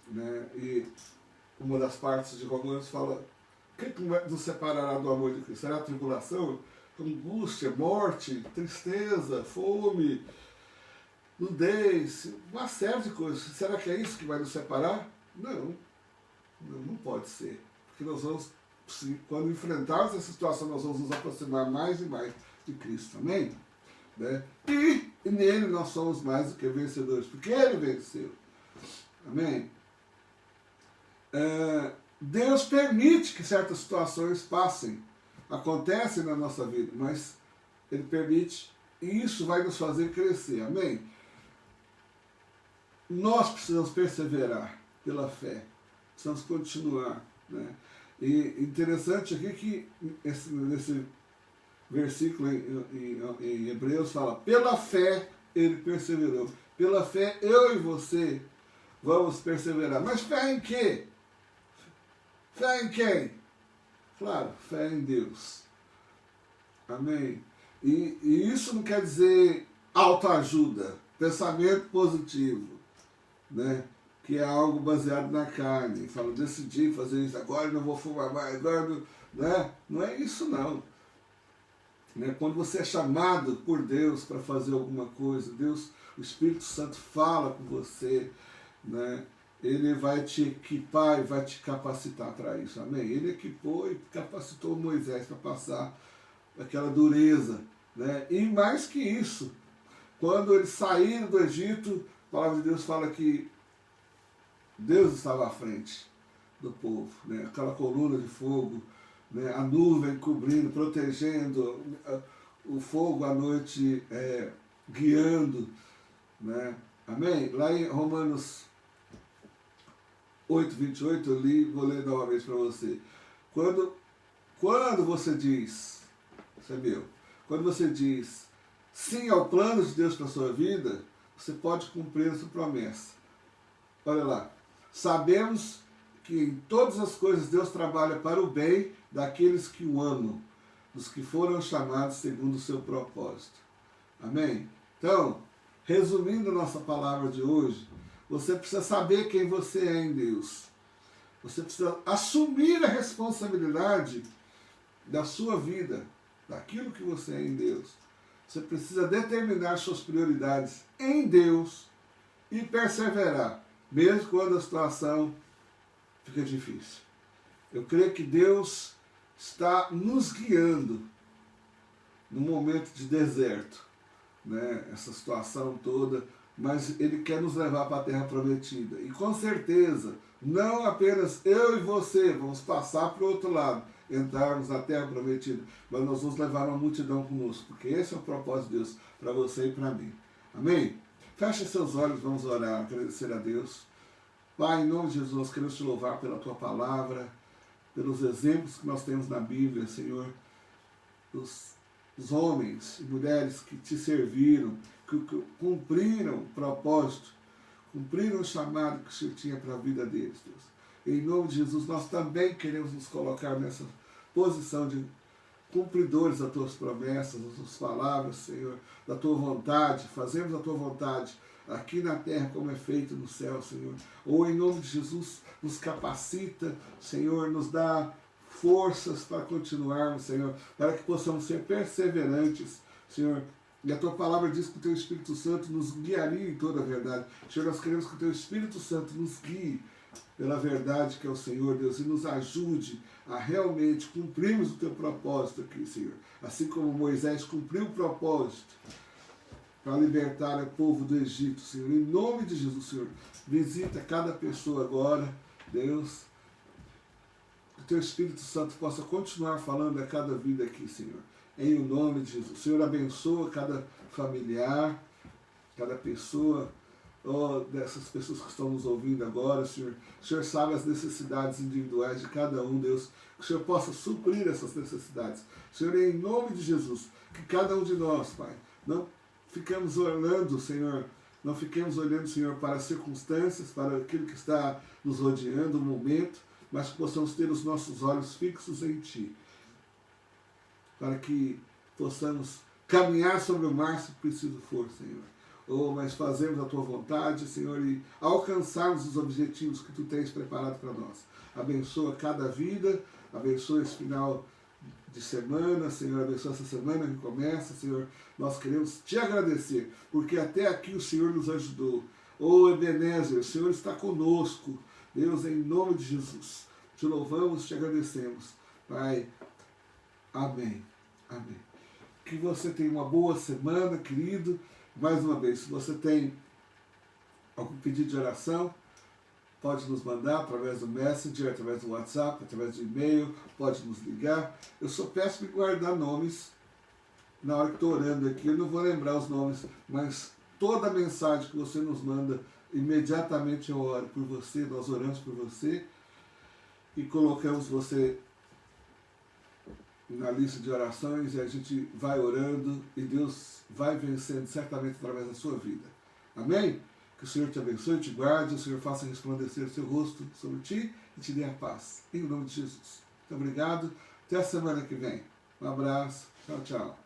S1: Né? E uma das partes de Romanos fala: o que nos separará do amor de Cristo? Será a tribulação, angústia, morte, tristeza, fome, nudez, uma série de coisas. Será que é isso que vai nos separar? Não pode ser. Porque nós vamos, quando enfrentarmos essa situação, nós vamos nos aproximar mais e mais de Cristo. Amém? Né? E nele nós somos mais do que vencedores, porque ele venceu. Amém? Deus permite que certas situações passem, acontecem na nossa vida, mas ele permite e isso vai nos fazer crescer. Amém? Nós precisamos perseverar pela fé, precisamos continuar. Né? E interessante aqui que nesse versículo em Hebreus fala: pela fé ele perseverou. Pela fé eu e você vamos perseverar. Mas fé em quê? Fé em quem? Claro, fé em Deus. Amém? E isso não quer dizer autoajuda, pensamento positivo, né? Que é algo baseado na carne. Fala, decidi fazer isso, agora não vou fumar mais, agora não, né? Não é isso não. Né? Quando você é chamado por Deus para fazer alguma coisa, Deus, o Espírito Santo fala com você, né? Ele vai te equipar e vai te capacitar para isso, amém? Ele equipou e capacitou Moisés para passar aquela dureza, né? E mais que isso, quando eles saíram do Egito, a palavra de Deus fala que Deus estava à frente do povo, né? Aquela coluna de fogo, né? A nuvem cobrindo, protegendo, o fogo à noite guiando, né? Amém? Lá em Romanos 8,28 eu li, vou ler novamente para você. Quando você diz, sabia? Quando você diz sim ao plano de Deus para a sua vida, você pode cumprir a sua promessa. Olha lá. Sabemos que em todas as coisas Deus trabalha para o bem daqueles que o amam, dos que foram chamados segundo o seu propósito. Amém? Então, resumindo a nossa palavra de hoje, você precisa saber quem você é em Deus. Você precisa assumir a responsabilidade da sua vida, daquilo que você é em Deus. Você precisa determinar suas prioridades em Deus e perseverar, mesmo quando a situação fica difícil. Eu creio que Deus está nos guiando no momento de deserto, né? Essa situação toda, mas Ele quer nos levar para a Terra Prometida. E com certeza, não apenas eu e você vamos passar para o outro lado, entrarmos na Terra Prometida, mas nós vamos levar uma multidão conosco, porque esse é o propósito de Deus para você e para mim. Amém? Feche seus olhos, vamos orar, agradecer a Deus. Pai, em nome de Jesus, nós queremos te louvar pela Tua Palavra, pelos exemplos que nós temos na Bíblia, Senhor, os homens e mulheres que te serviram, que cumpriram o propósito, cumpriram o chamado que o Senhor tinha para a vida deles, Deus. Em nome de Jesus, nós também queremos nos colocar nessa posição de cumpridores das Tuas promessas, das Tuas palavras, Senhor, da Tua vontade, fazemos a Tua vontade aqui na terra como é feito no céu, Senhor. Ou em nome de Jesus, nos capacita, Senhor, nos dá forças para continuarmos, Senhor, para que possamos ser perseverantes, Senhor. E a Tua palavra diz que o Teu Espírito Santo nos guiaria em toda a verdade. Senhor, nós queremos que o Teu Espírito Santo nos guie pela verdade que é o Senhor, Deus, e nos ajude a realmente cumprirmos o Teu propósito aqui, Senhor. Assim como Moisés cumpriu o propósito para libertar o povo do Egito, Senhor. Em nome de Jesus, Senhor, visita cada pessoa agora, Deus. Que o Teu Espírito Santo possa continuar falando a cada vida aqui, Senhor. Em o nome de Jesus. Senhor, abençoa cada familiar, cada pessoa, dessas pessoas que estão nos ouvindo agora, Senhor. O Senhor sabe as necessidades individuais de cada um, Deus. Que o Senhor possa suprir essas necessidades. Senhor, em nome de Jesus, que cada um de nós, Pai, não ficamos orando, Senhor, Não fiquemos olhando, Senhor, para as circunstâncias, para aquilo que está nos rodeando, o momento, mas que possamos ter os nossos olhos fixos em Ti, para que possamos caminhar sobre o mar se preciso for, Senhor. Mas fazermos a Tua vontade, Senhor, e alcançarmos os objetivos que Tu tens preparado para nós. Abençoa cada vida, abençoa esse final de semana, Senhor, abençoa essa semana que começa, Senhor. Nós queremos Te agradecer, porque até aqui o Senhor nos ajudou. Ebenezer, o Senhor está conosco. Deus, em nome de Jesus, Te louvamos, Te agradecemos. Pai, amém. Amém. Que você tenha uma boa semana, querido. Mais uma vez, se você tem algum pedido de oração, pode nos mandar através do Messenger, através do WhatsApp, através do e-mail, pode nos ligar. Eu só peço para guardar nomes na hora que estou orando aqui. Eu não vou lembrar os nomes, mas toda mensagem que você nos manda, imediatamente eu oro por você, nós oramos por você e colocamos você na lista de orações e a gente vai orando e Deus vai vencendo certamente através da sua vida. Amém? Que o Senhor te abençoe, te guarde, o Senhor faça resplandecer o seu rosto sobre ti e te dê a paz. Em nome de Jesus. Muito obrigado. Até a semana que vem. Um abraço. Tchau, tchau.